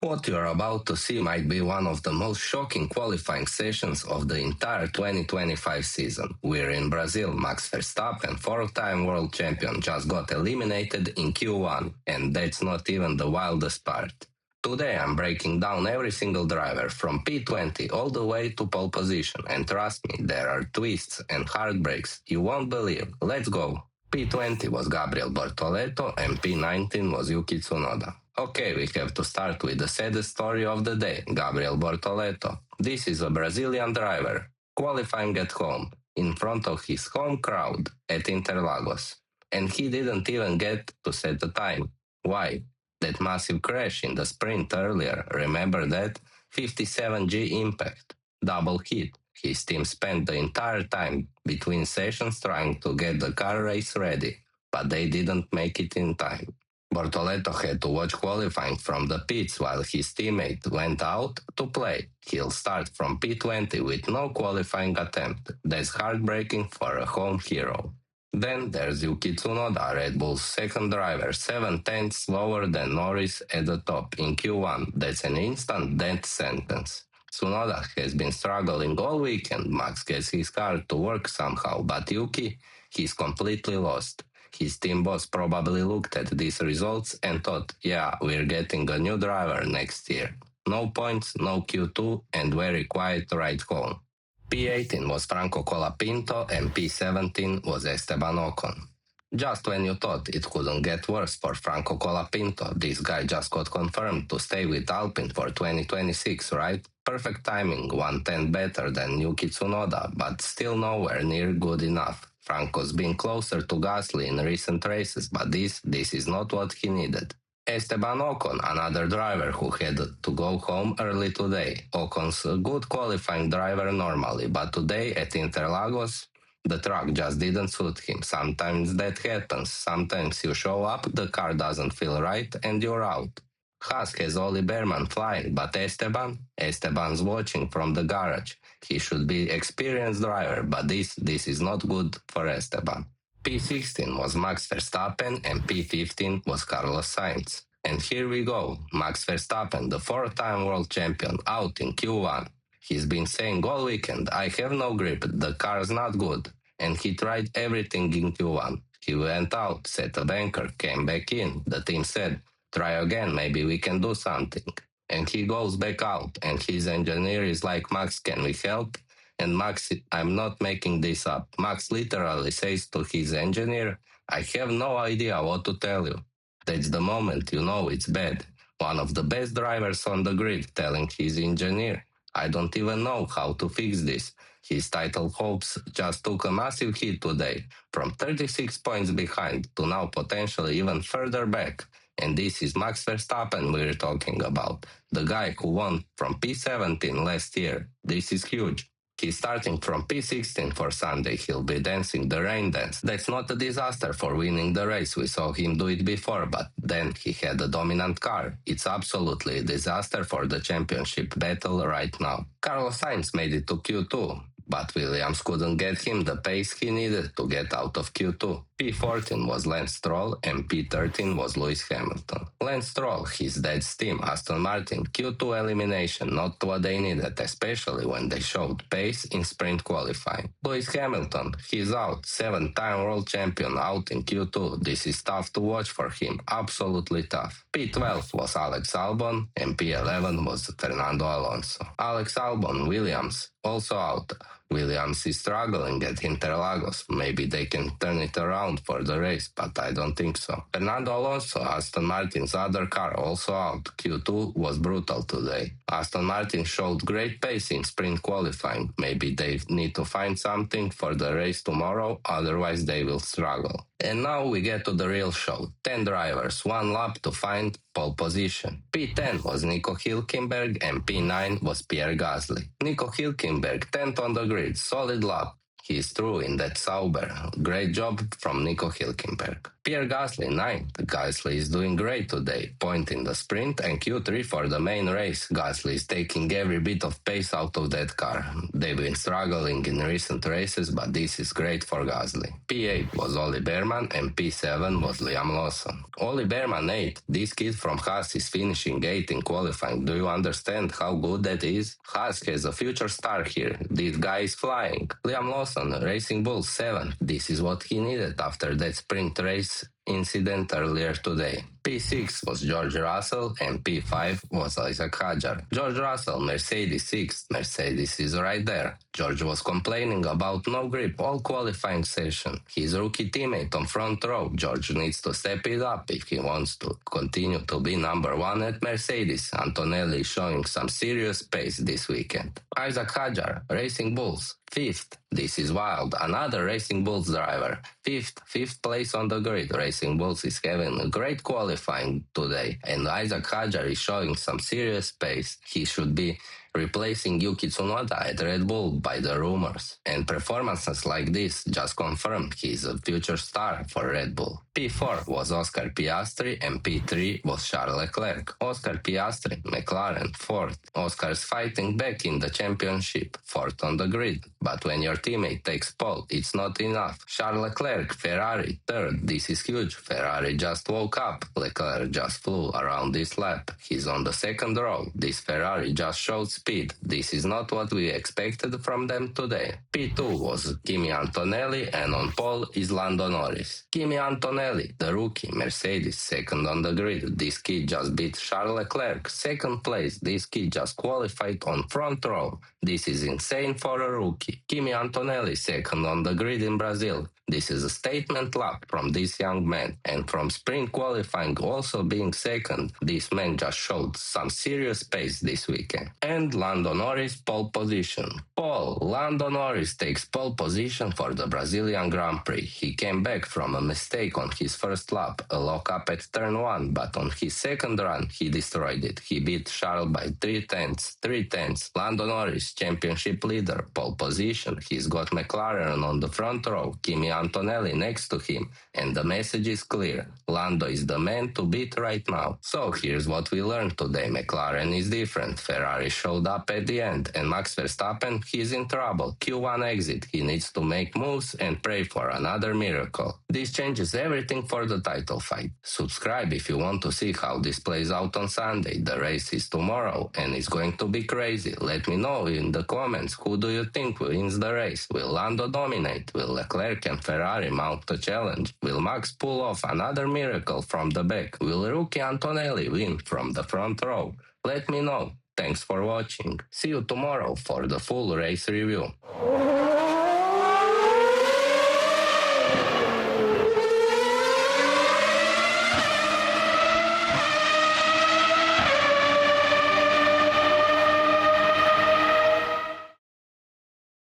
What you're about to see might be one of the most shocking qualifying sessions of the entire 2025 season. We're in Brazil. Max Verstappen, four-time world champion, just got eliminated in Q1, and that's not even the wildest part. Today I'm breaking down every single driver from P20 all the way to pole position, and trust me, there are twists and heartbreaks you won't believe. Let's go! P20 was Gabriel Bortoleto and P19 was Yuki Tsunoda. Okay, we have to start with the saddest story of the day, Gabriel Bortoleto. This is a Brazilian driver, qualifying at home, in front of his home crowd at Interlagos. And he didn't even get to set the time. Why? That massive crash in the sprint earlier, remember that? 57G impact, double hit. His team spent the entire time between sessions trying to get the car race ready, but they didn't make it in time. Bortoleto had to watch qualifying from the pits while his teammate went out to play. He'll start from P20 with no qualifying attempt. That's heartbreaking for a home hero. Then there's Yuki Tsunoda, Red Bull's second driver, 7/10 slower than Norris at the top in Q1. That's an instant death sentence. Tsunoda has been struggling all weekend. Max gets his car to work somehow, but Yuki, he's completely lost. His team boss probably looked at these results and thought, yeah, we're getting a new driver next year. No points, no Q2, and very quiet ride home. P18 was Franco Colapinto and P17 was Esteban Ocon. Just when you thought it couldn't get worse for Franco Colapinto, this guy just got confirmed to stay with Alpine for 2026, right? Perfect timing, 1/10 better than Yuki Tsunoda, but still nowhere near good enough. Franco's been closer to Gasly in recent races, but this is not what he needed. Esteban Ocon, another driver who had to go home early today. Ocon's a good qualifying driver normally, but today at Interlagos, the track just didn't suit him. Sometimes that happens. Sometimes you show up, the car doesn't feel right, and you're out. Haas has Oli Behrman flying, but Esteban's watching from the garage. He should be experienced driver, but this is not good for Esteban. P16 was Max Verstappen and P15 was Carlos Sainz. And here we go, Max Verstappen, the four-time world champion, out in Q1. He's been saying all weekend, I have no grip, the car's not good. And he tried everything in Q1. He went out, set a banker, came back in. The team said, try again, maybe we can do something. And he goes back out, and his engineer is like, Max, can we help? And Max, I'm not making this up. Max literally says to his engineer, I have no idea what to tell you. That's the moment you know it's bad. One of the best drivers on the grid telling his engineer, I don't even know how to fix this. His title hopes just took a massive hit today, from 36 points behind to now potentially even further back. And this is Max Verstappen we're talking about, the guy who won from P17 last year. This is huge. He's starting from P16 for Sunday. He'll be dancing the rain dance. That's not a disaster for winning the race. We saw him do it before, but then he had a dominant car. It's absolutely a disaster for the championship battle right now. Carlos Sainz made it to Q2, but Williams couldn't get him the pace he needed to get out of Q2. P14 was Lance Stroll and P13 was Lewis Hamilton. Lance Stroll, his dad's team, Aston Martin, Q2 elimination, not what they needed, especially when they showed pace in sprint qualifying. Lewis Hamilton, he's out, 7-time world champion, out in Q2. This is tough to watch for him, absolutely tough. P12 was Alex Albon and P11 was Fernando Alonso. Alex Albon, Williams, also out. Williams is struggling at Interlagos. Maybe they can turn it around for the race, but I don't think so. Fernando Alonso, Aston Martin's other car, also out. Q2 was brutal today. Aston Martin showed great pace in sprint qualifying. Maybe they need to find something for the race tomorrow, otherwise they will struggle. And now we get to the real show. 10 drivers, 1 lap to find pole position. P10 was Nico Hülkenberg and P9 was Pierre Gasly. Nico Hülkenberg, 10th on the grid, solid lap. He is true in that Sauber. Great job from Nico Hülkenberg. Pierre Gasly, 9th. Gasly is doing great today. Point in the sprint and Q3 for the main race. Gasly is taking every bit of pace out of that car. They've been struggling in recent races, but this is great for Gasly. P8 was Ollie Behrman and P7 was Liam Lawson. Ollie Behrman 8. This kid from Haas is finishing 8 in qualifying. Do you understand how good that is? Haas has a future star here. This guy is flying. Liam Lawson, Racing Bull 7. This is what he needed after that sprint race incident earlier today. P6 was George Russell and P5 was Isaac Hadjar. George Russell, Mercedes 6th. Mercedes is right there. George was complaining about no grip all qualifying session. His rookie teammate on front row. George needs to step it up if he wants to continue to be number one at Mercedes. Antonelli is showing some serious pace this weekend. Isaac Hadjar, Racing Bulls 5th. This is wild. Another Racing Bulls driver. Fifth place on the grid. Racing Bulls is having a great qualifying today, and Isaac Hadjar is showing some serious pace. He should be replacing Yuki Tsunoda at Red Bull by the rumors. And performances like this just confirm he's a future star for Red Bull. P4 was Oscar Piastri and P3 was Charles Leclerc. Oscar Piastri, McLaren, 4th. Oscar's fighting back in the championship, 4th on the grid. But when your teammate takes pole, it's not enough. Charles Leclerc, Ferrari, 3rd. This is huge. Ferrari just woke up. Leclerc just flew around this lap. He's on the 2nd row. This Ferrari just showed speed. This is not what we expected from them today. P2 was Kimi Antonelli and on pole is Lando Norris. Kimi Antonelli, the rookie, Mercedes, 2nd on the grid. This kid just beat Charles Leclerc, 2nd place. This kid just qualified on front row. This is insane for a rookie. Kimi Antonelli, 2nd on the grid in Brazil. This is a statement lap from this young man, and from sprint qualifying also being 2nd, this man just showed some serious pace this weekend. And Lando Norris, pole position. Lando Norris takes pole position for the Brazilian Grand Prix. He came back from a mistake on his first lap, a lock-up at turn 1, but on his second run, he destroyed it. He beat Charles by 3 tenths. Lando Norris, championship leader, pole position. He's got McLaren on the front row, Kimi Antonelli next to him, and the message is clear. Lando is the man to beat right now. So here's what we learned today. McLaren is different. Ferrari showed up at the end, and Max Verstappen, he's in trouble. Q1 exit. He needs to make moves and pray for another miracle. This changes everything for the title fight. Subscribe if you want to see how this plays out on Sunday. The race is tomorrow, and it's going to be crazy. Let me know in the comments, who do you think wins the race? Will Lando dominate? Will Leclerc and Ferrari mount the challenge? Will Max pull off another miracle from the back? Will rookie Antonelli win from the front row? Let me know. Thanks for watching. See you tomorrow for the full race review.